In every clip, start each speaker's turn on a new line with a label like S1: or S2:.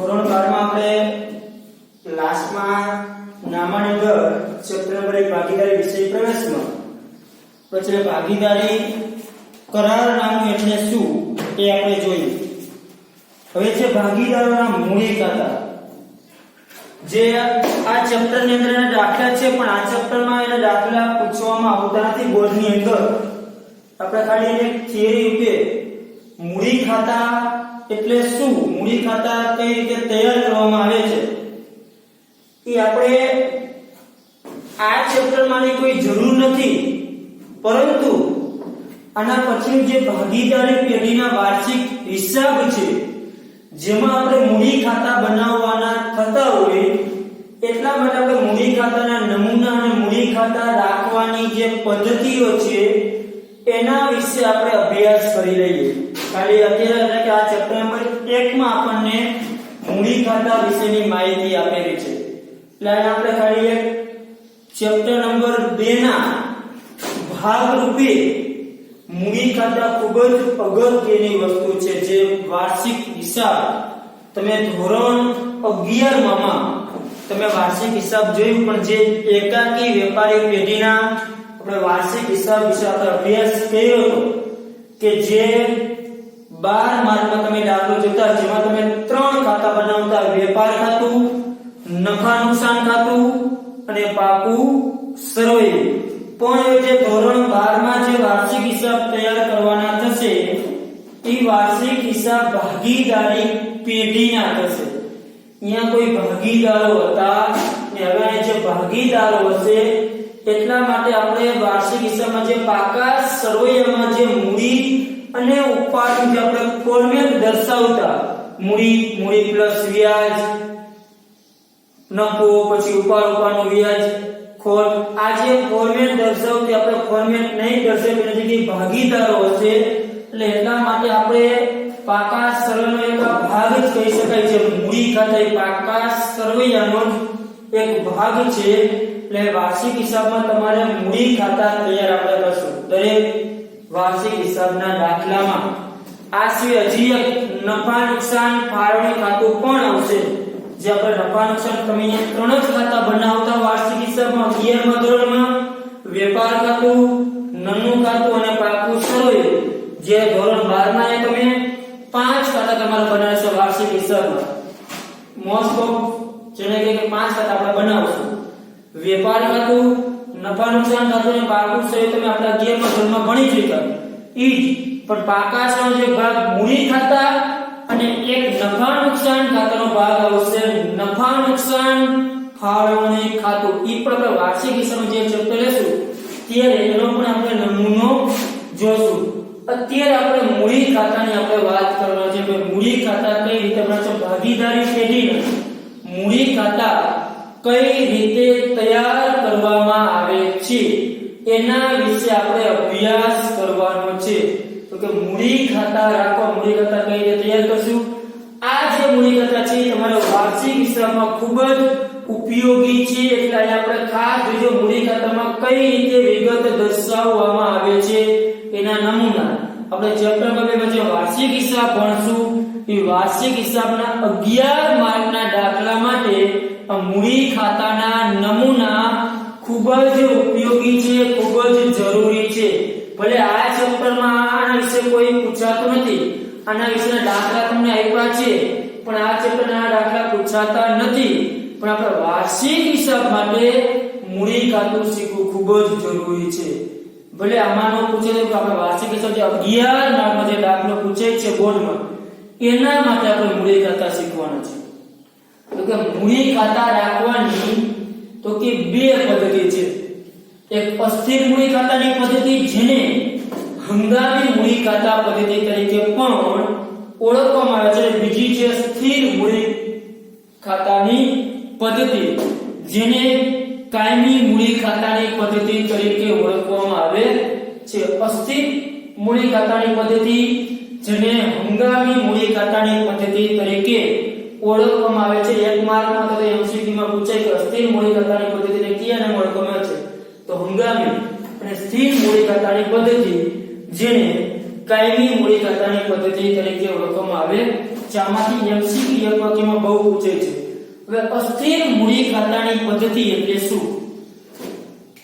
S1: ધોરણ 12 માં આપણે લાસ્ટમાં નામાની અંદર ચેપ્ટર નંબર 1 ભાગીદારી વિષય પ્રવેશમાં પછી ભાગીદારી કરાર નામું એટલે શું એ આપણે જોઈએ। હવે જે ભાગીદારોના મૂડી ખાતા જે આ ચેપ્ટર ની અંદર એના દાખલા છે, પણ આ ચેપ્ટરમાં એના દાખલા પૂછવામાં આવતા નથી બોર્ડની અંદર। આપણે ખાલી એક થિયરી રૂપે મૂડી ખાતા એટલે શું, મૂડી ખાતા કઈ રીતે તૈયાર કરવામાં આવે છે એ આપણે આ ચેપ્ટરમાંની કોઈ જરૂર નથી, પરંતુ આના પછી જે ભાગીદારી પેઢીના વાર્ષિક હિસાબ છે જેમાં આપણે મૂડી ખાતા બનાવવાના થતા હોય, એટલા માટે આપણે મૂડી ખાતાના નમૂના અને મૂડી ખાતા રાખવાની જે પદ્ધતિઓ છે એના વિશે આપણે અભ્યાસ કરી લઈએ। ખાલી અત્યારે કે આ ચેપ્ટર નંબર 1 માં આપણને મૂડી ખાતા વિશેની માહિતી આપેલી છે, એટલે આપણે ખાલી એક ચેપ્ટર નંબર 2 ના ભાગ રૂપે મૂડી ખાતા ખૂબ જ અગત્યની વસ્તુ છે। જે વાર્ષિક હિસાબ તમે ધોરણ 11 માં તમે વાર્ષિક હિસાબ જોયું, પણ જે એકાકી વેપારી પેઢીના આપણે વાર્ષિક હિસાબ વિશે આપણે અભ્યાસ કર્યો હતો કે જે 12 માર્કમાં તમે દાખલો જોતા જેમાં તમે 3 ખાતા બનાવતા, વેપાર ખાતું, નફા નુકસાન ખાતું અને પાકું સરવૈયું। પણ જે ધોરણ 12 માં જે વાર્ષિક હિસાબ તૈયાર કરવાના થશે એ વાર્ષિક હિસાબ ભાગીદારી પેઢીના થશે। અહીંયા કોઈ ભાગીદારો હતા ને હવે જે ભાગીદારો હશે એટલા માટે આપણે વાર્ષિક હિસાબમાં જે પાકા સરવૈયામાં જે મૂડી અને ઉપાડનું જે આપણે ફોર્મેટ દર્શાવતા, મૂડી પ્લસ વ્યાજ, નફો પછી ઉપાડનું વ્યાજ, ખોટ, આ જે ફોર્મેટ દર્શાવતી આપણે ફોર્મેટ નહીં દર્શાવી એટલે કે ભાગીદારો હશે, એટલે એટલા માટે આપણે પાકા સરવૈયાનો એક ભાગ જ કહી શકાય છે। મૂડી ખાતા એ પાકા સરવૈયાનો એક ભાગ છે, એટલે વાર્ષિક હિસાબમાં તમારે મૂડી ખાતા તૈયાર આપણે કરશું દરેક વાર્ષિક હિસાબના દાખલામાં। આ સિવાય હજી એક નફા નુકસાન ફાળવણી ખાતું પણ આવશે, જે આપણે નફા નુકસાન તમે 3 જ ખાતા બનાવતા વાર્ષિક હિસાબમાં 11મા ધોરણમાં, વેપાર ખાતું, નાનું ખાતું અને પાકું સરવૈયું। જે ધોરણ 12 માં તમે 5 ખાતા તમારે બનાવશો વાર્ષિક હિસાબમાં, મોસ્ટ ઓફ જેને કે 5 ખાતા આપણે બનાવશું। વેપાર ખાતું, નફા નુકસાન ખાતું અને પાકું સરવૈયું તમે આપણા 11મા ધોરણમાં ભણી ચૂક્યા ઈ જ, પણ પાકા સરવૈયાનો જે ભાગ મૂડી ખાતા અને એક નફા નુકસાન ખાતાનો ભાગ આવશે નફા નુકસાન ફાળવણી ખાતું। ઈ પણ આપણે વાર્ષિક હિસાબમાં જે ચેપ્ટર લેશું ત્યારે એનો પણ આપણે નમૂનો જોશું। અત્યારે આપણે મૂડી ખાતાની આપણે વાત કરવાની છે કે મૂડી ખાતા કઈ રીતે બનાવશે, ભાગીદારી પેઢીના મૂડી ખાતા કઈ રીતે તૈયાર કરવામાં આવે છે એના વિશે આપણે અભ્યાસ કરવાનો છે। તો કે મૂડી ખાતા રાખવા, મૂડી ખાતા કઈ રીતે તૈયાર કરશું, આ જે મૂડી ખાતા છે તમારા વાર્ષિક હિસાબમાં ખૂબ જ ઉપયોગી છે। એટલે અહીંયા આપણે ખાસ જોજો મૂડી ખાતામાં કઈ રીતે વિગત દર્શાવવામાં આવે છે એના નમૂના। આપણે ચેપ્ટર નંબર 2 માં જે વાર્ષિક હિસાબ ભણશું એ વાર્ષિક હિસાબના 11 માર્કના દાખલા માટે આ મૂડી ખાતાના નમૂના ખૂબ જ ઉપયોગી છે, ખૂબ જ જરૂરી છે। ભલે આ ચેપ્ટરમાં આના વિશે કોઈ પૂછાતું નથી, આના વિશેના દાખલા તમને આપ્યા છે પણ આ ચેપ્ટરના દાખલા પૂછાતા નથી, પણ આપણે વાર્ષિક હિસાબ માટે મૂડી ખાતું શીખવું ખૂબ જ જરૂરી છે। ભલે આમાંનો પૂછે તો આપણે વાર્ષિક હિસાબ જે 11 માર્કમાં જે દાખલો પૂછે છે બોર્ડમાં એના માટે આપણે મૂડી ખાતા શીખવાના છે। તો કે મૂડી ખાતા રાખવાની તો કે 2 પદ્ધતિ છે। એક અસ્થિર મૂડી ખાતાની પદ્ધતિ જેને હંગામી મૂડી ખાતા પદ્ધતિ તરીકે પણ ઓળખવામાં આવે છે, બીજી છે સ્થિર મૂડી ખાતાની પદ્ધતિ જેને કાયમી મૂડી ખાતાની પદ્ધતિ તરીકે ઓળખવામાં આવે છે। અસ્થિર મૂડી ખાતાની પદ્ધતિ જેને હંગામી મૂડી ખાતાની પદ્ધતિ તરીકે ઓળખવામાં આવે છે। 1 માર્કમાં તો MCQ માં પૂછાય કે અસ્થિર મૂડી ખાતાની પદ્ધતિને કયા નામે ઓળખવામાં આવે છે, તો હંગામી અને સ્થિર મૂડી ખાતાની પદ્ધતિ જેને કાયમી મૂડી ખાતાની પદ્ધતિ તરીકે ઓળખવામાં આવે ચામાંથી MCQ એકમાં બહુ પૂછે છે. હવે અસ્થિર મૂડી ખાતાની પદ્ધતિ એટલે શું?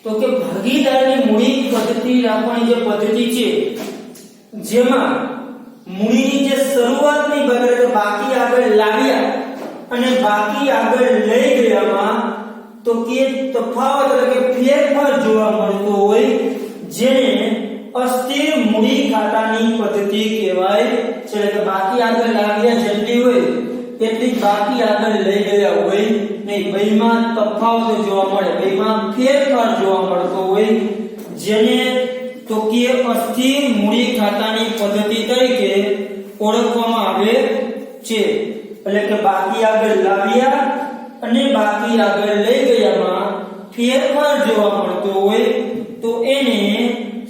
S1: તો કે ભાગીદારની મૂડી પદ્ધતિ રાખવાની જે પદ્ધતિ છે જેમાં મૂડીની જે શરૂઆતની બગડે બાકી આગળ લાવ્યા અને બાકી આગળ લઈ ગયામાં તો કે તફાવત એટલે કે ફેરફાર જોવા મળતો હોય જેને અસ્થિર મૂડી ખાતાની પદ્ધતિ કહેવાય છે. એટલે કે બાકી આગળ લાવ્યા જેટલી હોય એટલી બાકી આગળ લઈ ગયા હોય નહીં, બેમાં તફાવત જોવા મળે, બેમાં ફેરફાર જોવા મળતો હોય જેને તો કે અસ્થિર મૂડી ખાતાની પદ્ધતિ તરીકે ઓળખવામાં આવે છે. એટલે કે બાકી આગળ લાવ્યા અને બાકી આગળ લઈ ગયામાં ફેરફાર જોવા મળતો હોય તો એને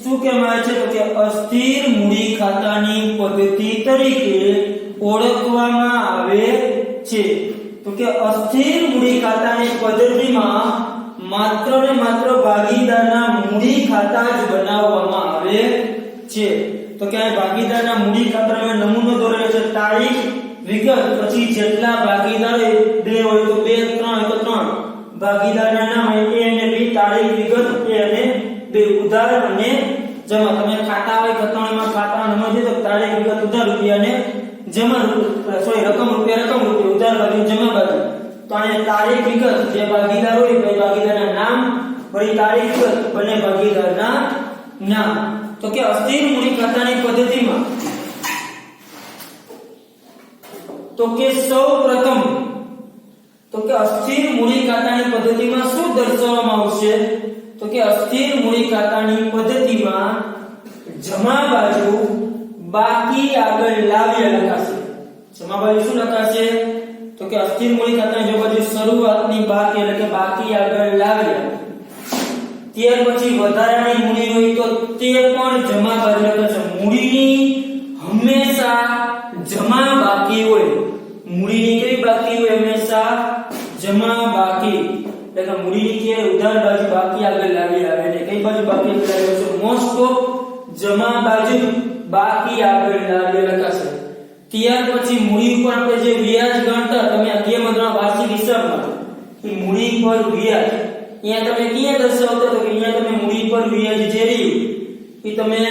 S1: શું કહેવાય છે? તો કે અસ્થિર મૂડી ખાતાની પદ્ધતિ તરીકે ઓળખવામાં આવે છે. તો કે અસ્થિર મૂડી ખાતાની પદ્ધતિમાં માત્ર ને માત્ર ભાગીદારના મૂડી ખાતા જ બનાવવામાં આવે છે. તો કે આ ભાગીદારના મૂડી ખાતાનો નમૂનો દોરેલો છે, તારીખ, વિગત, પછી જેટલા ભાગીદાર 2 હોય તો 2, 3 હોય તો 3, ભાગીદારના નામ A અને B, તારીખ, વિગત A અને B, ઉધાર અને જમા. તમે ખાતા હોય ખતવણીમાં ખાતા નંબર દીધો, તારીખ, વિગત, ઉધાર રૂપિયા અને જમા રકમ રૂપિયા, ઉધાર બાજુ જમા બાજુ. તો આને તારીખ, વિગત, જે ભાગીદાર હોય બે ભાગીદારના નામ, વળી તારીખ, વિગત, બંને ભાગીદારના નામ. તો કે અસ્થિર મૂડી ખાતાની પદ્ધતિમાં તો કે સૌપ્રથમ તો કે અસ્થિર મૂડી ખાતાની પદ્ધતિમાં શું દર્શાવવામાં આવશે? તો કે અસ્થિર મૂડી ખાતાની પદ્ધતિમાં જમા બાજુ બાકી આગળ લાવ્યા લખાશે. જમા બાજુ શું લખાશે? તો કે અસ્થિર મૂડી ખાતાની જે બાજુ શરૂઆતની બાકી એટલે કે બાકી આગળ લાવ્યા, ત્યાર પછી વધારાની મૂડી હોય તો તે પણ જમા બાજુ લખાશે. મૂડીની હંમેશા જમા બાકી હોય, મૂડીની કેવી બાકી હોય? હંમેશા જમા બાકી. એટલે કે મૂડીની કે ઉધાર બાજુ બાકી આગળ લાવી આવે ને કઈ બાજુ બાકી આગળ લાવી છે? મોસ્ટ ઓફ જમા બાજુ બાકી આગળ લાવી લખાશે. ત્યાર પછી મૂડી ઉપર આપણે જે વ્યાજ ગણતર તમે અધ્યાયમાં વાર્ષિક હિસાબમાં કે મૂડી પર વ્યાજ અહીંયા તમે ક્યાં દર્શાવતો તો કે અહીંયા તમે મૂડી પર વ્યાજ જે રહ્યું એ તમે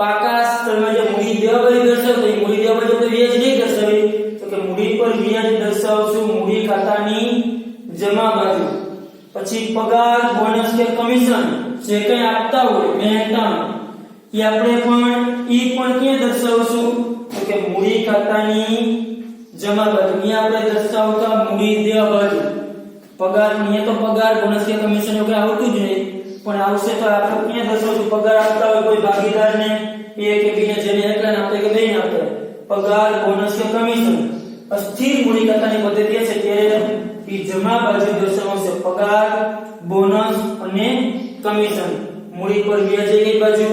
S1: પાકા સ્તરમાં જે મૂડી દેવા બાજુ દર્શાવતો એ મૂડી દેવા બાજુ તો વ્યાજ નહીં દર્શાવી, તો કે મૂડી પર વ્યાજ દર્શાવશું મૂડી ખાતાની જમા બાજુ. પછી પગાર, બોનસ કે કમિશન જે કંઈ આપતા હોય મહેનતાણ એ આપણે પણ ક્યાં દર્શાવશું? તો કે મૂડી ખાતાની જમા બાજુ. અહીંયા આપણે દર્શાવતા મૂડી દેવા બાજુ પગાર, અહીંયા તો પગાર, બોનસ કે કમિશન વગેરે આવતું જ નહીં, પણ આવશે તો આપણે ક્યાં દર્શાવશું? પગાર આપતા હોય કોઈ ભાગીદારને A કે B ને જેને એકલાને આપે કે બેને આપે, પગાર, બોનસ કે કમિશન. અસ્થિર મૂડી ખાતાની પદ્ધતિ છે ત્યારે એ જમા બાજુ દર્શાવશે પગાર, બોનસ અને કમિશન. મૂડી પર વ્યાજ કઈ બાજુ?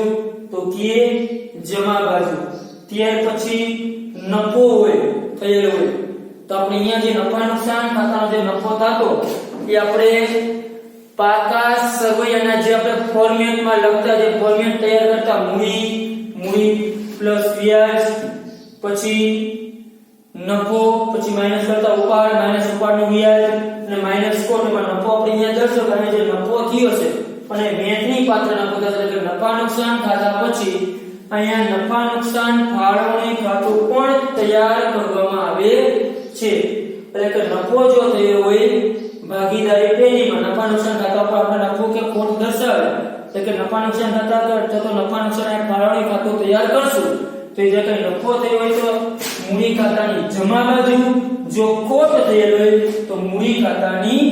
S1: તો કે જમા બાજુ. ત્યાર પછી નફો હોય થયેલો હોય તો આપણે અહીંયા જે નફા નુકસાન ખાતાનો જે નફો થતો એ આપણે પાકા સરવૈયાના જે આપણે ફોર્મેટમાં લખતા, જે ફોર્મેટ તૈયાર કરતા, મૂડી પ્લસ વ્યાજ, પછી નફો, પછી માઈનસ કરતા ઉપાડ, માઈનસ ઉપાડનું વ્યાજ અને માઈનસ કોટ. એમાં નફો આપણે અહીંયા દર્શાવતા અને જે નફો થયો છે અને વેચની પાત્રના પદાર્થ એટલે કે નફા નુકસાન ખાતા પછી અહીંયા નફા નુકસાન ફાળવણી ખાતું પણ તૈયાર કરવામાં આવે છે. એટલે કે નફો જો થયો હોય ભાગીદારી પેઢીમાં નફા નુકસાન ખાતા પર આપણે નફો કે ખોટ દર્શાવે, એટલે કે નફા નુકસાન ખાતા તો નફા નુકસાન ફાળવણી ખાતું તૈયાર કરશું તો જે કઈ નફો થયો હોય તો મૂડી ખાતાની જમા બાજુ, જો ખોટ થયેલ હોય તો મૂડી ખાતાની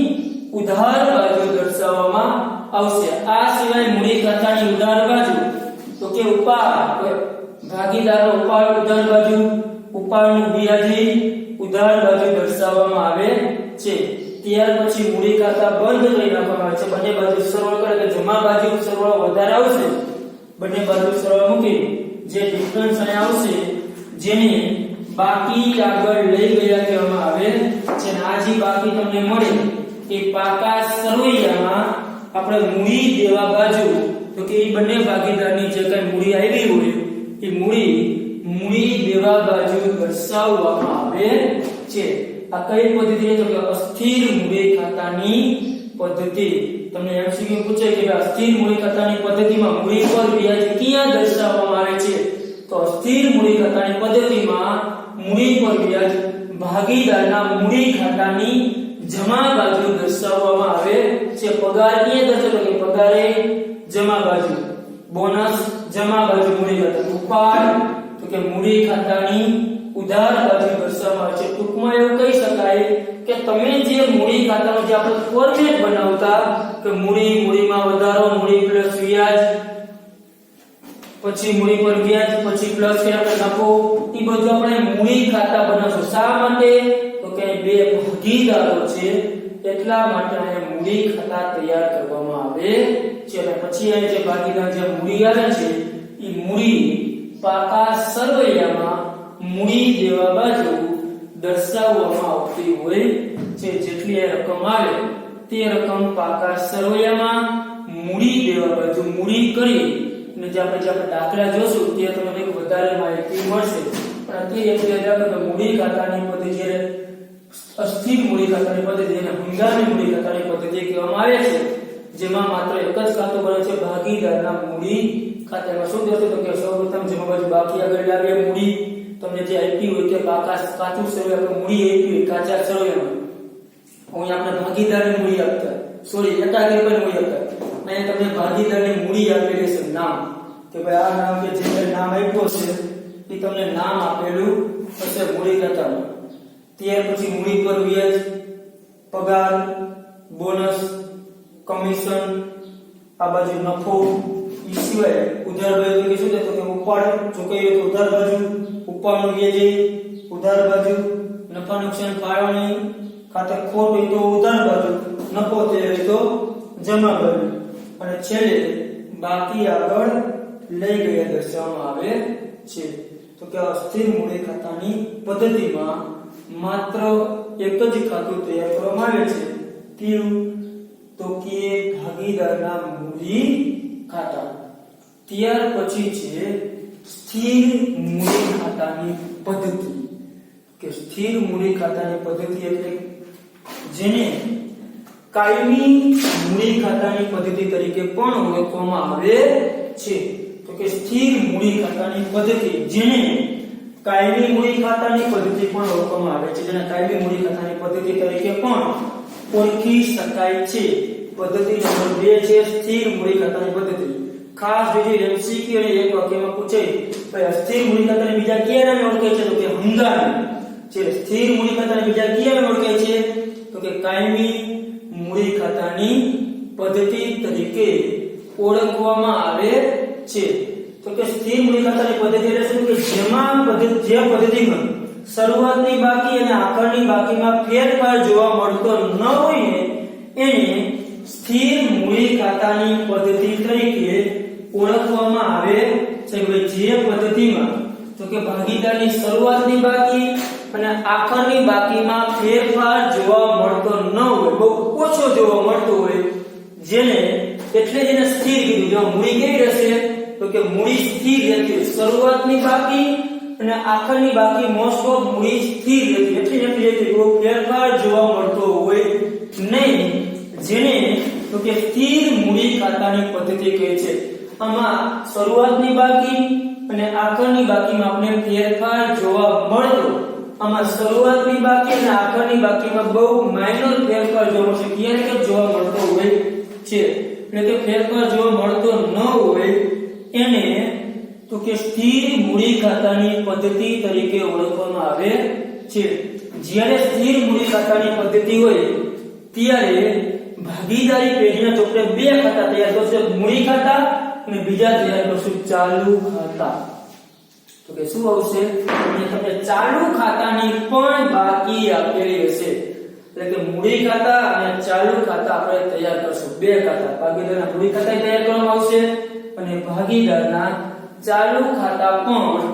S1: ઉધાર બાજુ દર્શાવવામાં આવશે. આ સિવાય મૂડી ખાતાની ઉધાર બાજુ તો કે ઉપાડ, ભાગીદારનો ઉપાડ ઉધાર બાજુ, ઉપાડનું વ્યાજી ઉધાર બાજુ દર્શાવવામાં આવે છે. ત્યાર પછી મૂડી ખાતા બંધ કરી નાખવામાં આવે છે. બંને બાજુ સરવાળો કરે કે જમા બાજુ સરવાળો વધારે આવશે, બંને બાજુ સરવાળો મૂકી જે ડિફરન્સ અહીંયા આવશે જેને બાકી આગળ લઈ ગયા કહેવામાં આવે છે. આ જે બાકી તમને મળે એ પાકા સરવૈયામાં આપણે મૂડી દેવા બાજુ તો કે એ બંને ભાગીદારની જે કઈ મૂડી આવી હોય એ મૂડી મૂડી દેવા બાજુ દર્શાવવામાં આવે છે। આ કઈ પદ્ધતિ છે? તો કે અસ્થિર મૂડી ખાતાની પદ્ધતિ। તમને એમસીક્યુ પૂછે કે અસ્થિર મૂડી ખાતાની પદ્ધતિમાં મૂડી પર વ્યાજ ક્યાં દર્શાવવામાં આવે છે? તો અસ્થિર મૂડી ખાતાની પદ્ધતિમાં મૂડી પર વ્યાજ ભાગીદારના મૂડી ખાતાની જમા બાજુ દર્શાવવામાં આવે છે। પગાર ક્યાં દર્શાવે? કે પગારે જમા બાજુ, બોનસ જમા બાજુ મૂડી ખાતા, ઉપાડ તો કે મૂડી ખાતાની ઉધાર બાજુ દર્શાવવામાં આવે છે। ટૂંકમાં એવું કહી શકાય કે તમે જે મૂડી ખાતાનો જે આપણે ફોર્મેટ બનાવતા કે મૂડીમાં વધારો, મૂડી પ્લસ વ્યાજ, પછી મૂડી પર વ્યાજ, પછી પ્લસ કે આપણે નફો, એ બધું આપણે મૂડી ખાતા બનાવશું। શા માટે? તો કે બે ભાગીદારો છે એટલા માટે આ મૂડી ખાતા તૈયાર કરવામાં આવે છે। અને પછી આ જે ભાગીદાર જે મૂડી આવે છે એ મૂડી પાકા સરવૈયામાં મૂડી દેવા બાજુ દર્શાવવામાં આવતી હોય છે। જેટલી રકમ આવે તે રકમ પાકા સરવૈયામાં મૂડી દેવા બાજુ મૂડી કરી અને જે આપણે દાખલા જોશું તે તમને વધારે માહિતી મળશે। પણ અત્યારે એક યાદ રાખો કે મૂડી ખાતાની પદ્ધતિ જ્યારે અસ્થિર મૂડી ખાતાની પદ્ધતિ અને હંગામી મૂડી ખાતાની પદ્ધતિ કહેવામાં આવે છે, જેમાં માત્ર એક જ ખાતું બને છે ભાગીદારના મૂડી ખાતામાં। શું થશે? તો કે સૌપ્રથમ જમા બાજુ બાકી આગળ લાવીએ મૂડી, તમને જે આપી હોય કે કાચું સરવૈયા મૂડી આપી હોય કાચા સરવૈયામાં, અહીં આપણે ભાગીદારની મૂડી આપતા, સોરી એકાગ્ર પર મૂડી આપતા, અહીં તમને ભાગીદારની મૂડી આપેલી છે નામ, કે ભાઈ આ નામ કે જે નામ આપ્યો છે એ તમને નામ આપેલું હશે મૂડી ખાતામાં। ત્યાર પછી મૂડી પર વ્યાજ, પગાર, બોનસ, કમિશન, આ બાજુ નફો, એ સિવાય ઉધાર બાજુ કે શું છે? તો કે ઉપાડ ચૂકવ્યો તો ઉધાર બાજુ, ઉપાડનું વ્યાજ ઉધાર બાજુ, નફા નુકસાન ફાળવણી ખાતે ખોટ હોય તો ઉધાર બાજુ, નફો થયો તો જમા બાજુ, અને છેલ્લે બાકી આગળ લઈ ગયા દર્શાવવામાં આવે છે। તો કે અસ્થિર મૂડી ખાતાની પદ્ધતિમાં માત્ર એક જ ખાતું તૈયાર કરવામાં આવે છે, કયું? તો કે ભાગીદારના મૂડી ખાતા। ત્યાર પછી છે સ્થિર મૂડી ખાતાની પદ્ધતિ, કે સ્થિર મૂડી ખાતાની પદ્ધતિ એટલે જેને કાયમી મૂડી ખાતાની પદ્ધતિ તરીકે પણ ઓળખવામાં આવે છે। તો કે સ્થિર મૂડી ખાતાની પદ્ધતિ જેને કાયમી મૂડી ખાતાની પદ્ધતિ પણ ઓળખવામાં આવે છે, જેને કાયમી મૂડી ખાતાની પદ્ધતિ તરીકે પણ ઓળખી શકાય છે। પદ્ધતિ નંબર 2 છે સ્થિર મૂડી ખાતાની પદ્ધતિ। ખાસ જોજો એમસીક્યુ અને એક વાક્યમાં પૂછે ભાઈ અસ્થિર મૂડી ખાતાને બીજા કયા નામે ઓળખાય છે? તો કે હંગામી છે। સ્થિર મૂડી ખાતાને બીજા કયા નામે ઓળખાય છે? તો કે કાયમી મૂડી ખાતાની પદ્ધતિ તરીકે ઓળખવામાં આવે છે। તો કે સ્થિર મૂડી ખાતાની પદ્ધતિ એટલે શું? કે જેમાં જે પદ્ધતિમાં શરૂઆતની બાકી અને આખરની બાકીમાં ફેરફાર જોવા મળતો ન હોય ને એને સ્થિર મૂડી ખાતાની પદ્ધતિ તરીકે ઓળખવામાં આવે છે। જે પદ્ધતિમાં તો કે ભાગીદારની શરૂઆતની બાકી અને આખરની બાકીમાં ફેરફાર જોવા મળતો ન હોય, બહુ ઓછો જોવા મળતો હોય, જેને એટલે જેને સ્થિર કીધું। જો મૂડી કેવી રહેશે? તો કે મૂડી સ્થિર રહેતી, શરૂઆતની બાકી અને આખરની બાકી મોસ્ટ ઓફ મૂડી સ્થિર રહેતી, એટલે ફેરફાર જોવા મળતો હોય નહીં, જેને તો કે સ્થિર મૂડી ખાતાની પદ્ધતિ કહે છે। આમાં શરૂઆતની બાકી અને આખરની બાકીમાં આપણે ફેરફાર જોવા મળતો, આમાં શરૂઆતની બાકી અને આખરની બાકીમાં બહુ માઇનર ફેરફાર જોવા મળશે, ક્યારેક જોવા મળતો હોય છે। એટલે કે ફેરફાર જોવા મળતો ન હોય એને તો કે સ્થિર મૂડી ખાતાની પદ્ધતિ તરીકે ઓળખવામાં આવે છે। જ્યારે સ્થિર મૂડી ખાતાની પદ્ધતિ હોય ત્યારે ભાગીદારી પેઢીના ચોપડે બે ખાતા તૈયાર કરશે, મૂડી ખાતા અને બીજા તૈયાર કરશું ચાલુ ખાતા। તો કે શું આવશે? અને તમને ચાલુ ખાતાની પણ બાકી આપેલી હશે, એટલે કે મૂડી ખાતા અને ચાલુ ખાતા આપણે તૈયાર કરશું, બે ખાતા, ભાગીદારના મૂડી ખાતા તૈયાર કરવામાં આવશે અને ભાગીદારના ચાલુ ખાતા પણ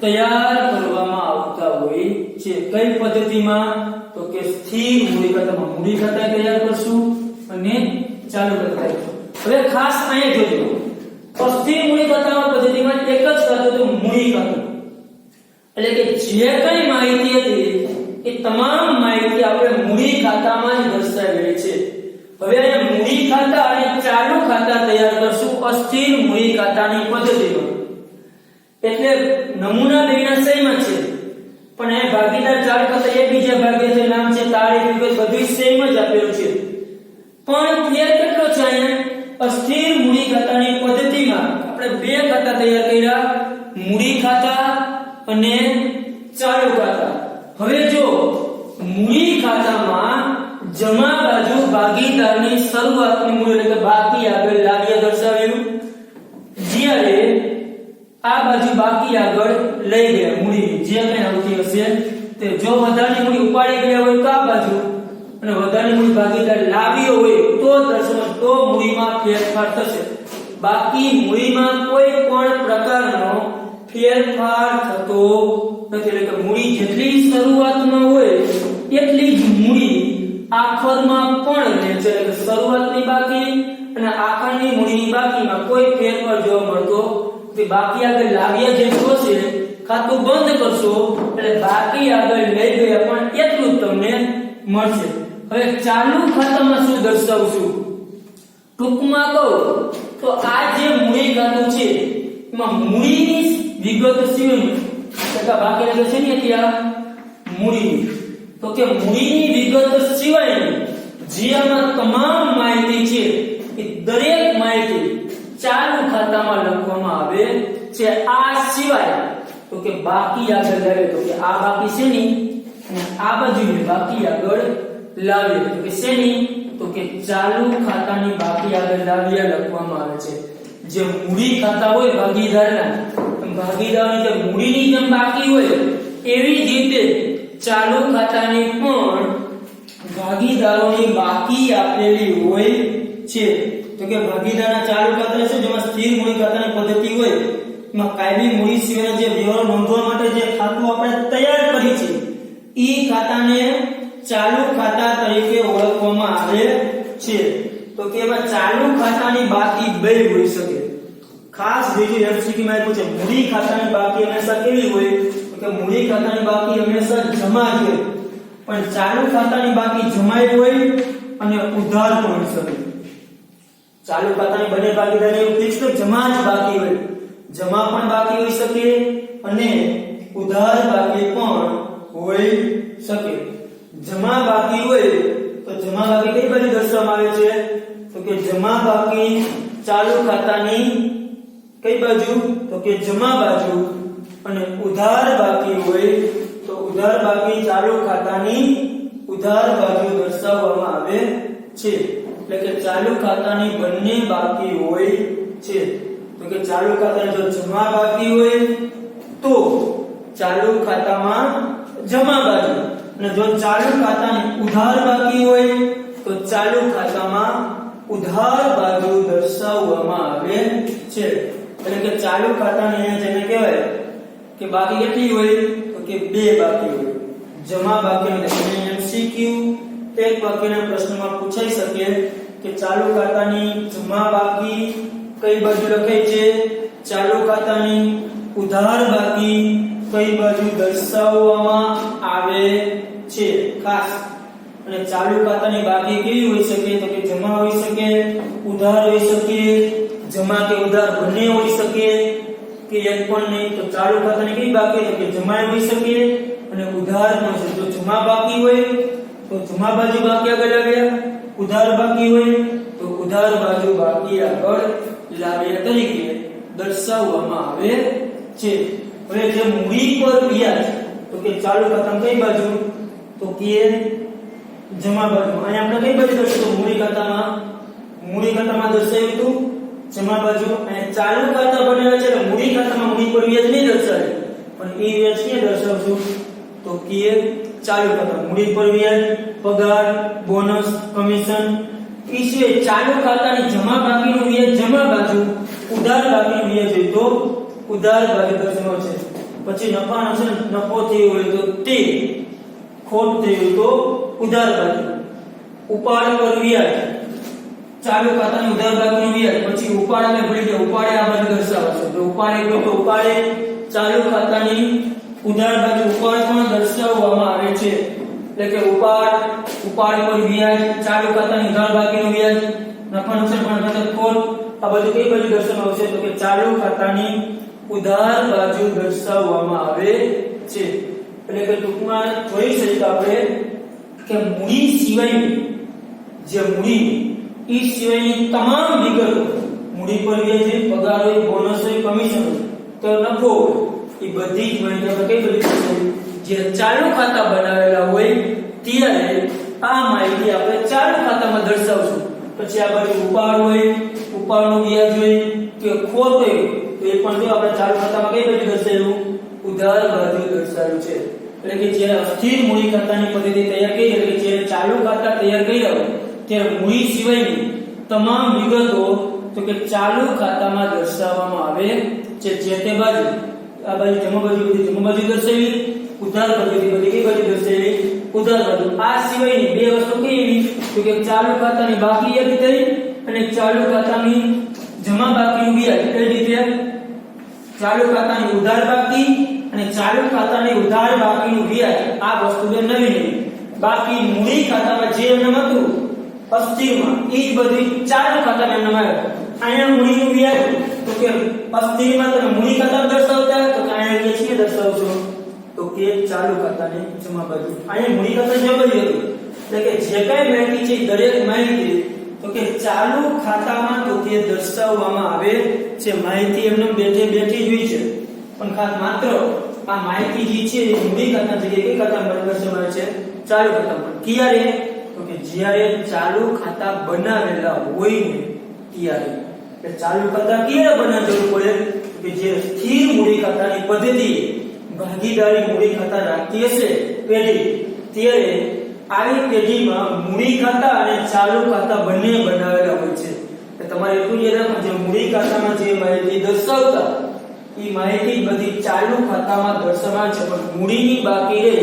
S1: તૈયાર કરવામાં આવતા હોય છે। કઈ પદ્ધતિમાં? તો કે સ્થિર મૂડી ખાતામાં મૂડી ખાતા તૈયાર કરશું અને ચાલુ ખાતા તૈયાર કરશું। હવે ખાસ અહીંયા જોજો, અસ્થિર મૂડી ખાતામાં પદ્ધતિમાં એક જ ખાતું તો મૂડી ખાતું, એટલે કે જે કઈ માહિતી હતી એ તમામ માહિતી આપણે મૂડી ખાતામાં જ દર્શાવેલી છે. હવે અહીંયા મૂડી ખાતા અને ચાલુ ખાતા તૈયાર કરશું અસ્થિર મૂડી ખાતાની પદ્ધતિમાં. એટલે નમૂના બેના સેમ જ છે, પણ એ ભાગીદાર ચાલુ ખાતા એકબીજા ભાગીદાર નામ છે, તારીખ વિગત બધું સેમ જ આપેલું છે. પણ ફેર કેટલો છે? અહીંયા અસ્થિર મૂડી ખાતાની પદ્ધતિમાં આપણે બે ખાતા તૈયાર કર્યા, મૂડી ખાતા અને ચાલુ ખાતા. હવે જો મૂડી ખાતામાં જમા બાજુ ભાગીદારની શરૂઆતની મૂડી એટલે કે બાકી આગળ લાવ્યા દર્શાવ્યું, જ્યારે આ બાજુ બાકી આગળ લઈ ગયા મૂડી જે કંઈ આવતી હશે તે. જો વધારાની મૂડી ઉપાડી ગયા હોય તો આ બાજુ, અને વધારાની મૂડી ભાગીદાર લાવ્યો હોય તો દર્શાવ તો મૂડીમાં ફેરફાર થશે. બાકી મૂડીમાં કોઈ પણ પ્રકારનો ફેરફાર થતો નથી. એટલે કે મૂડી જેટલી શરૂઆતમાં હોય એટલી જ મૂડી આખરમાં પણ રહે છે. એટલે શરૂઆતની બાકી અને આખરની મૂડીની બાકીમાં કોઈ ફેરફાર જોવા મળતો નથી. બાકી આગળ લાવ્યા જે છે ખાતું બંધ કરશો એટલે બાકી આગળ લઈ ગયા પણ એટલું જ તમને મળશે. હવે ચાલુ ખાતામાં શું દર્શાવશું? ટૂંકમાં કહું તો આ જે મૂડી ખાતું છે એમાં મૂડીની વિગત સિવાય એટલે બાકી લાગે છે ને ત્યાં મૂડી, તો કે મૂડીની વિગત સિવાય જે આમાં તમામ માહિતી છે એ દરેક માહિતી ચાલુ ખાતામાં લખવામાં આવે છે. આ સિવાય તો કે બાકી આગળ લાવે, તો કે આ બાકી છે ને અને આ બાજુની બાકી આગળ લાવે, તો કે શેની? તો કે ચાલુ ખાતાની બાકી આગળ લાવ્યા લખવામાં આવે છે. જે મૂડી ખાતા હોય ભાગીદારના, ભાગીદારની જે મૂડીની જેમ બાકી હોય એવી જ રીતે ચાલુ ખાતાની પણ ભાગીદારોની બાકી આપેલી હોય છે. તો કે ભાગીદારના ચાલુ ખાતા છે જેમાં સ્થિર મૂડી ખાતાની પદ્ધતિ હોય એમાં કાયમી મૂડી સિવાયના જે વ્યવહારો નોંધવા માટે જે ખાતું આપણે તૈયાર કરી છે ઈ ખાતાને ચાલુ ખાતા તરીકે ઓળખવામાં આવે છે. તો કે એમાં ચાલુ ખાતાની બાકી બે હોઈ શકે. ખાસ બીજું એમસીક્યુ માં પૂછે મૂડી ખાતાની બાકી હંમેશા કેવી હોય? તો કે મૂડી ખાતાની બાકી હંમેશા જમા જ હોય, પણ ચાલુ ખાતાની બાકી જમાઈ હોય અને ઉધાર પણ હોઈ શકે. ચાલુ ખાતાની બંને ભાગીદારી એવું ફિક્સ તો જમા જ બાકી હોય, જમા પણ બાકી હોઈ શકે અને ઉધાર બાકી પણ હોઈ શકે. જમા બાકી હોય તો જમા બાકી કઈ બાજુ દર્શાવવામાં આવે છે? તો કે જમા બાકી ચાલુ ખાતાની કઈ બાજુ? તો કે જમા બાજુ. અને ઉધાર બાકી હોય તો ઉધાર બાકી ચાલુ ખાતાની ઉધાર બાજુ દર્શાવવામાં આવે છે. એટલે કે ચાલુ ખાતાની બંને બાકી હોય છે. તો કે ચાલુ ખાતાની જો જમા બાકી હોય તો ચાલુ ખાતામાં જમા બાજુ, અને જો ચાલુ ખાતાની ઉધાર બાકી હોય તો ચાલુ ખાતામાં ઉધાર બાજુ દર્શાવવામાં આવે છે. એટલે કે ચાલુ ખાતાની અહીંયા જેને કહેવાય કે બાકી કેટલી હોય? તો કે બે બાકી હોય. જમા બાકી એટલે એમસીક્યુ એક વાક્યના પ્રશ્નમાં પૂછાઈ શકે કે ચાલુ ખાતાની જમા બાકી કઈ બાજુ લખાય છે? ચાલુ ખાતાની ઉધાર બાકી કઈ બાજુ દર્શાવવામાં આવે છે? ખાસ અને ચાલુ ખાતાની બાકી કેવી હોઈ શકે? તો કે જમા હોઈ શકે, ઉધાર હોઈ શકે, જમા કે ઉધાર બંને હોઈ શકે કે એક પણ નહીં. તો ચાલુ ખાતાની કઈ બાકી? તો કે જમા હોઈ શકે અને ઉધાર પણ હોઈ શકે. તો જમા બાકી હોય તો જમા બાજુ બાકી આગળ લાવ્યા, ઉધાર બાકી હોય તો ઉધાર બાજુ બાકી આગળ લાવ્યા તરીકે દર્શાવવામાં આવે છે. હવે જે મૂડી પર વ્યાજ તો કે ચાલુ ખાતામાં કઈ બાજુ? તો કે જમા બાજુ. અહીંયા આપણે કઈ બાજુ દર્શાવ્યું? મૂડી ખાતામાં દર્શાવ્યું હતું જમા બાજુ. અને ચાલુ ખાતા બનેલા છે એટલે મૂડી ખાતામાં મૂડી પર વ્યાજ નહીં દર્શાવે, પણ એ વ્યાજ ક્યાં દર્શાવશું? તો કે ચાલુ ખાતા મૂડી પર વ્યાજ, પગાર, બોનસ, કમિશન. ઈ સિવાય ચાલુ ખાતાની જમા બાકીનું વ્યાજ જમા બાજુ, ઉધાર બાકીનું વ્યાજ હોય તો ઉધાર બાજુ દર્શાવવામાં છે. પછી નફા નફો થયો હોય તો તે, ખોટ થઈ હોય તો ઉધાર બાજુ. ઉપાડ પર વ્યાજ ચાલુ ખાતાની ઉધાર બાકીનું વ્યાજ, પછી ઉપાડ અમે ભૂલી ગયા, ઉપાડે આ બાજુ દર્શાવશે. તો ઉપાડે તો ઉપાડે ચાલુ ખાતાની ઉધાર બાજુ ઉપાડ પણ દર્શાવવામાં આવે છે, એટલે કે ઉપાડ પર વ્યાજ, ચાલુ ખાતાની ઉધાર બાકીનું વ્યાજ, નફા નુકસાન પણ ખાતા ખોટ, આ બધું કઈ બાજુ દર્શાવવામાં આવશે તો કે ચાલુ ખાતાની ઉધાર બાજુ દર્શાવવામાં આવે છે। એટલે કે ટૂંકમાં જોઈ શકીએ આપણે કે મૂડી સિવાયની જે મૂડી ઈ સિવાયની તમામ વિગતો, મૂડી પર વ્યાજ હોય, પગાર હોય, બોનસ હોય, કમિશન હોય, તો નફો હોય, એ બધી જ માહિતી આપણે કઈ બધી જે ચાલુ ખાતા બનાવેલા હોય ત્યારે આ માહિતી આપણે ચાલુ ખાતામાં દર્શાવશું। પછી આ બાજુ ઉપાડ હોય, ઉપાડનું વ્યાજ હોય કે ખોટ હોય તો એ પણ જો આપણે ચાલુ ખાતામાં કઈ બાજુ દર્શાવ્યું, ઉધાર બાજુ દર્શાવ્યું છે। એટલે કે જ્યારે અસ્થિર મૂડી ખાતાની પદ્ધતિ તૈયાર કરી, એટલે કે જ્યારે ચાલુ ખાતા તૈયાર કર્યા હોય ત્યારે મૂડી સિવાયની તમામ વિગતો તો કે ચાલુ ખાતામાં દર્શાવવામાં આવે છે। જે તે બાજુ આ બાજુ જમા બાજુ દર્શાવી, ઉધાર બાજુ બધી કઈ બાજુ દર્શાવી, ઉધાર બાજુ। આ સિવાયની બે વસ્તુ કેવી તો કે ચાલુ ખાતાની બાકી યાદી થઈ અને ચાલુ ખાતાની જમા બાકીનું વ્યાજ, એ રીતે ચાલુ ખાતાની ઉધાર બાકી અને ચાલુ ખાતાની ઉધાર બાકીનું વ્યાજ, આ વસ્તુ બે નવી બાકી મૂડી ખાતામાં જે નામ હતું અસ્થિરમાં એ જ બધી ચાલુ ખાતાના નામ આવ્યા। અહીંયા મૂડીનું વ્યાજ તો કે અસ્થિરમાં તમે મૂડી ખાતામાં દર્શાવતા તો કે અહીંયા એ છે દર્શાવશો તો કે ચાલુ ખાતાની જમા બાજુ, અહીંયા મૂડી ખાતાની જમા બાજુ હતી। એટલે કે જે કઈ માહિતી છે દરેક માહિતી તો કે ચાલુ ખાતામાં તો કે દર્શાવવામાં આવે છે। માહિતી એમને બેઠી જ હોય છે, પણ ખાસ માત્ર આ માહિતી જે છે એ મૂડી ખાતા જગ્યાએ કઈ ખાતામાં દર્શાવવામાં આવે છે, ચાલુ ખાતામાં। ક્યારે તો કે જ્યારે ચાલુ ખાતા બનાવેલા હોય ને ત્યારે। એટલે ચાલુ ખાતા ક્યારે બનાવવા જરૂર પડે કે જે સ્થિર મૂડી ખાતાની પદ્ધતિ ભાગીદારી મૂડી ખાતા રાખતી હશે પેઢી, ત્યારે આવી પેઢીમાં મૂડી ખાતા અને ચાલુ ખાતા બંને બનાવેલા હોય છે। એટલે તમારે એટલું યાદ રાખવું, જે મૂડી ખાતામાં જે માહિતી દર્શાવતા એ માહિતી બધી ચાલુ ખાતામાં દર્શાવવામાં છે, પણ મૂડીની બાકી રહે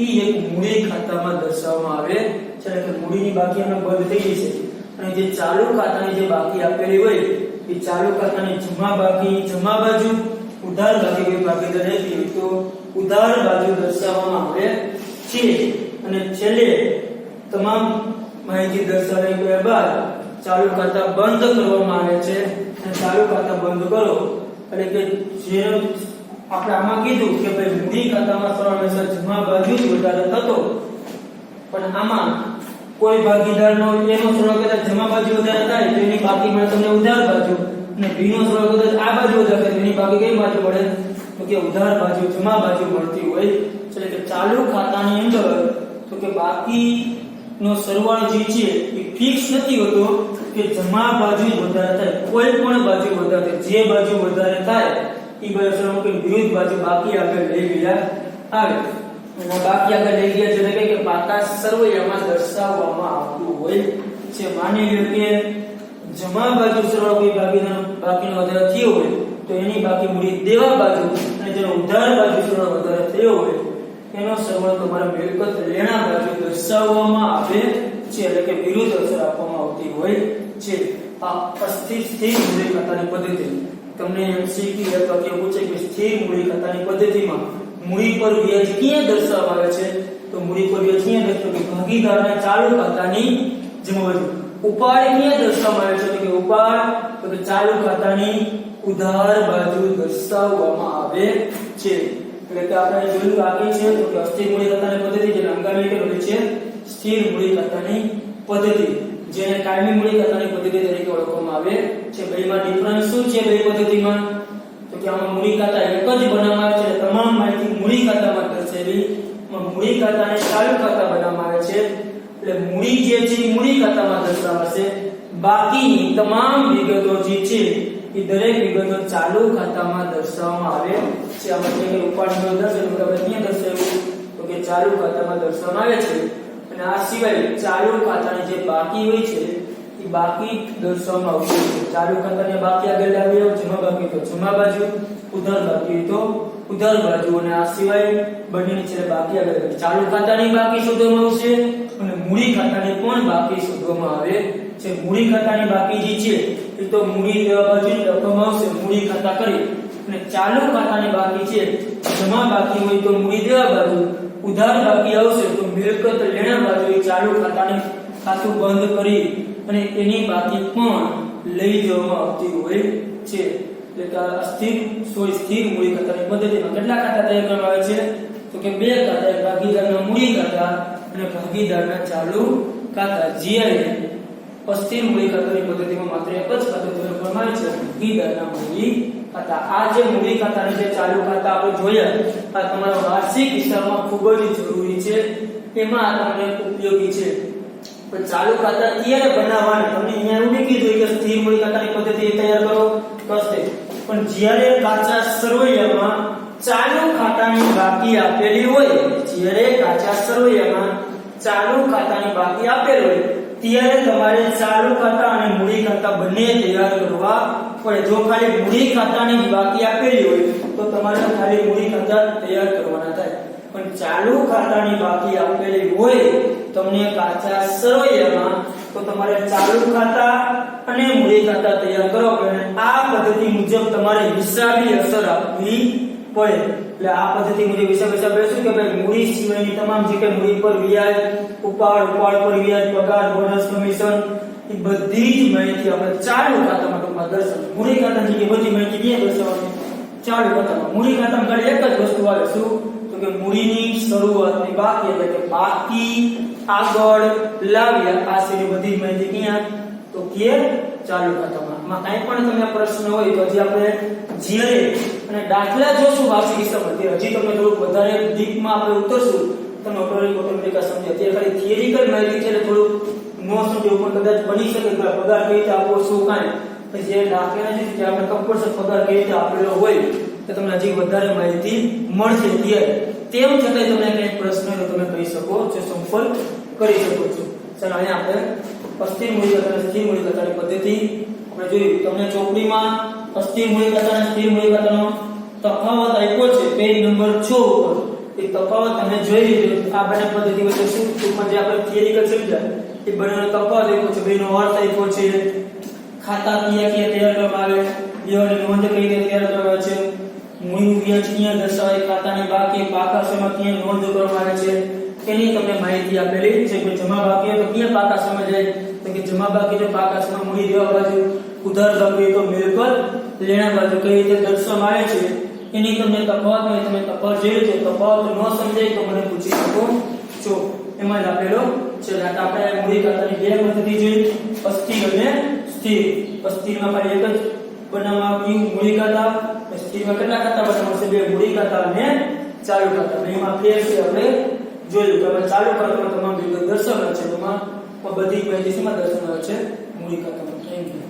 S1: એ એક મૂડી ખાતામાં દર્શાવવામાં આવે છે। એટલે મૂડીની બાકી એમને બંધ થઈ જશે અને જે ચાલુ ખાતાની જે બાકી આપેલી હોય એ ચાલુ ખાતાની જમા બાકી જમા બાજુ, ઉધાર બાકી કોઈ ભાગીદાર રહેતી હોય તો ઉધાર બાજુ દર્શાવવામાં આવે છે। અને છેલ્લે તમામ માહિતી દર્શાવ્યા ગયા બાદ ચાલુ ખાતા બંધ કરવામાં આવે છે। અને ચાલુ ખાતા બંધ કરો એટલે કે જે આપણે આમાં કીધું કે ભાઈ મૂડી ખાતામાં હંમેશા જમા બાજુ જ વધારે થતો, પણ આમાં કોઈ ભાગીદારનો એનો થોડો કદાચ જમા બાજુ વધારે થાય તો એની બાકીમાં તમને ઉધાર બાજુ, અને બીનો થોડો કદાચ આ બાજુ વધારે થાય તો એની બાકી કઈ બાજુ પડે તો કે ઉધાર બાજુ જમા બાજુ મળતી હોય। એટલે કે ચાલુ ખાતાની અંદર તો કે બાકીનો સરવાળો જે છે એ ફિક્સ નથી હોતો કે જમા બાજુ વધારે થાય, કોઈ પણ બાજુ વધારે થાય, જે બાજુ વધારે થાય એ બાજુ કે વિરુદ્ધ બાજુ બાકી આગળ લઈ ગયા આવે અને બાકી આગળ લઈ ગયા એટલે કે પાકા સરવૈયામાં દર્શાવવામાં આવતું હોય છે। માની લો કે જમા બાજુ સરવાળો કોઈ બાકીનો વધારે થયો હોય તો એની બાકી મૂડી દેવા બાજુ અને જેનો ઉધાર બાજુ સરવાળો વધારે થયો હોય એનો સરવાળો તમારા મિલકત લેણા બાજુ દર્શાવવામાં આવે છે। એટલે કે વિરુદ્ધ અસર આપવામાં આવતી હોય છે। આ અસ્થિર મૂડી ખાતાની પદ્ધતિ તમને એમસીક્યુ અથવા કે પૂછે કે સ્થિર મૂડી ખાતાની પદ્ધતિમાં મૂડી પર વ્યાજ ક્યાં દર્શાવવામાં આવે છે તો મૂડી પર વ્યાજ ક્યાં દર્શાવે કે ભાગીદારના ચાલુ ખાતાની જમા બાજુ। ઉપાડ ક્યાં દર્શાવવામાં આવે છે તો કે ઉપાડ તો કે ચાલુ ખાતાની ઉધાર બાજુ દર્શાવવામાં આવે છે। એટલે કે આપણે જોયું આગળ છે તો કે અસ્થિર મૂડી ખાતાની પદ્ધતિ જેને અંગામી કહેવાય છે સ્થિર મૂડી ખાતાની પદ્ધતિ, જેને કાયમી મૂડી ખાતાની પદ્ધતિ તરીકે ઓળખવામાં આવે છે। બેમાં ડિફરન્સ શું છે બે પદ્ધતિમાં તો કે આમાં મૂડી ખાતા એક જ બનાવવામાં આવે છે, તમામ માહિતી મૂડી ખાતામાં દર્શાવી, મૂડી ખાતાને ચાલુ ખાતા બનાવવામાં આવે છે। એટલે મૂડી જે છે એ મૂડી ખાતામાં દર્શાવાશે, બાકીની તમામ વિગતો જે છે એ દરેક વિગતો ચાલુ ખાતામાં દર્શાવવામાં આવે છે। આમાં જે ઉપાડનો દર્શાવ્યું આપણે ક્યાં દર્શાવ્યું તો કે ચાલુ ખાતામાં દર્શાવવામાં આવે છે। અને આ સિવાય ચાલુ ખાતાની જે બાકી હોય છે એ બાકી દર્શાવવામાં આવશે। ચાલુ ખાતાની બાકી આગળ લાવીએ, જમા બાકી તો જમા બાજુ, ઉધાર બાકી તો ઉધાર બાજુ, અને આ સિવાય બંનેની છે બાકી આગળ ચાલુ ખાતાની બાકી શોધવામાં આવશે અને મૂડી ખાતાની પણ બાકી શોધવામાં આવે છે। મૂડી ખાતાની બાકી જે છે એ તો મૂડી દેવા બાજુ લખવામાં આવશે, મૂડી ખાતા કરી અને ચાલુ ખાતાની બાકી છે, જમા બાકી હોય તો મૂડી દેવા બાજુ, ઉધાર બાકી આવશે તો મિલકત લેણા બાજુ ચાલુ ખાતાની ખાતું બંધ કરી અને એની બાકી પણ લઈ જવામાં આવતી હોય છે. એટલે કે સ્થિર મૂડી ખાતાની પદ્ધતિમાં કેટલા ખાતા તૈયાર કરવામાં આવે છે? તો કે બે ખાતા, એક ભાગીદારના મૂડી ખાતા અને ભાગીદારના ચાલુ ખાતા. જ્યારે અસ્થિર મૂડી ખાતાની પદ્ધતિમાં માત્ર એક જ ખાતું તૈયાર કરવામાં આવે છે, ભાગીદારના મૂડી ખાતા. આ જે મૂડી ખાતા અને જે ચાલુ ખાતા આપણે જોયા, આ તમારા વાર્ષિક હિસાબમાં ખૂબ જ જરૂરી છે, એમાં આ તમને ઉપયોગી છે. પણ ચાલુ ખાતા ક્યારે બનાવવાના? તમને અહીંયા એવું નહીં કીધું કે સ્થિર મૂડી ખાતાની પદ્ધતિ તૈયાર કરો કરશે, પણ જ્યારે કાચા સરવૈયામાં ચાલુ ખાતાની બાકી આપેલી હોય, જ્યારે કાચા સરવૈયામાં ચાલુ ખાતાની બાકી આપેલી હોય ત્યારે તમારે ચાલુ ખાતા અને મૂડી ખાતા બંને તૈયાર કરવા પડે. જો ખાલી મૂડી ખાતાની બાકી આપેલી હોય તો તમારે ખાલી મૂડી ખાતા તૈયાર કરવાના થાય, પણ ચાલુ ખાતાની બાકી આપેલી હોય તમને કાચા સરવૈયામાં તો તમારે ચાલુ ખાતા અને મૂડી ખાતા તૈયાર કરવા પડે. આ પદ્ધતિ મુજબ તમારે હિસાબી અસર આપવી પડે. એટલે આ પદ્ધતિ મુજબ હિસાબ શું કે ભાઈ મૂડી સિવાયની તમામ જે કે મૂડી પર વ્યાજ, ઉપાડ પર વ્યાજ, પગાર, બોનસ, કમિશન એ બધી જ માહિતી આપણે ચાલુ ખાતામાં ટૂંકમાં દર્શાવવી. મૂડી ખાતાની જે બધી માહિતી ક્યાં દર્શાવવાની? ચાલુ ખાતામાં. મૂડી ખાતામાં ખાલી એક જ વસ્તુ આવે, શું? તો કે મૂડીની શરૂઆતની બાકી, એટલે કે બાકી આગળ લાવ્યા આ સિવાય બધી માહિતી ક્યાં? તો કે ચાલુ ખાતામાં. માં કંઈ પણ તમને પ્રશ્ન હોય તો હજી આપણે જ્યારે અને દાખલા જોશું વાર્ષિક હિસાબમાં, તે હજી તમને થોડુંક વધારે ડીપમાં આપણે ઉતરશું, તમે ઓટોમેટિક સમજ્યા. તે ખાલી થિયરિકલ માહિતી છે એટલે થોડુંક નો સમજો, પણ કદાચ બની શકે કે પગાર કઈ રીતે આપવો, શું કાંઈ જે દાખલા છે કે આપણે કમ્પલસરી પગાર કઈ રીતે આપેલો હોય તો તમને હજી વધારે માહિતી મળશે. ત્યારે તેમ છતાંય તમને કંઈ પ્રશ્ન હોય તો તમે કહી શકો છો, સંપર્ક કરી શકો છો. ચાલો અહીંયા આપણે અસ્થિર મૂડી ખાતા અને સ્થિર મૂડી ખાતાની પદ્ધતિ આપણે જોયું. તમને ચોપડીમાં અસ્થિર મૂડી ખાતા અને સ્થિર મૂડી ખાતાનો તફાવત આપ્યો છે પેજ નંબર 6 ઉપર. એ તફાવત તમે જોઈ લીધો. આ બંને પદ્ધતિ વચ્ચે શું ટૂંકમાં જે આપણે થિયરિકલ સમજ્યા એ બંનેનો તફાવત આપ્યો છે, બેનો અર્થ આપ્યો છે, ખાતા ક્યાં તૈયાર કરવામાં આવે, વ્યવહારની નોંધ કઈ રીતે તૈયાર કરવામાં આવે છે, મૂડીનું વ્યાજ ક્યાં દર્શાવાય, ખાતાની બાકી પાકા સમયમાં ક્યાં નોંધ કરવામાં આવે છે, એની તમને માહિતી આપેલી છે. કે જમા બાકી હોય તો ક્યાં પાકા સમય જાય? તો કે જમા બાકી જો પાકા સમય મૂડી દેવા બાજુ, ઉધાર બાકી તો મિલકત લેણા બાજુ કઈ રીતે દર્શાવવામાં આવે છે એની તમને તફાવત હોય. તમે તફાવત જોઈ છે, તફાવત ન સમજાય તો મને પૂછી શકો છો, એમાં જ આપેલો છે. આપણે મૂડી ખાતાની બે પદ્ધતિ જોઈ, અસ્થિર અને સ્થિર. અસ્થિરમાં ખાલી એક જ બનાવવામાં આવ્યું મૂડી ખાતા, સ્થિરમાં કેટલા ખાતા બનાવશે? બે, મૂડી ખાતા અને ચાલુ ખાતા. એમાં ફેર છે આપણે જોયું કે આપણે ચાલુ ખાતામાં તમામ વિગત દર્શાવેલ છે, એમાં બધી માહિતી શેમાં દર્શાવેલ છે? મૂડી ખાતામાં. Thank you.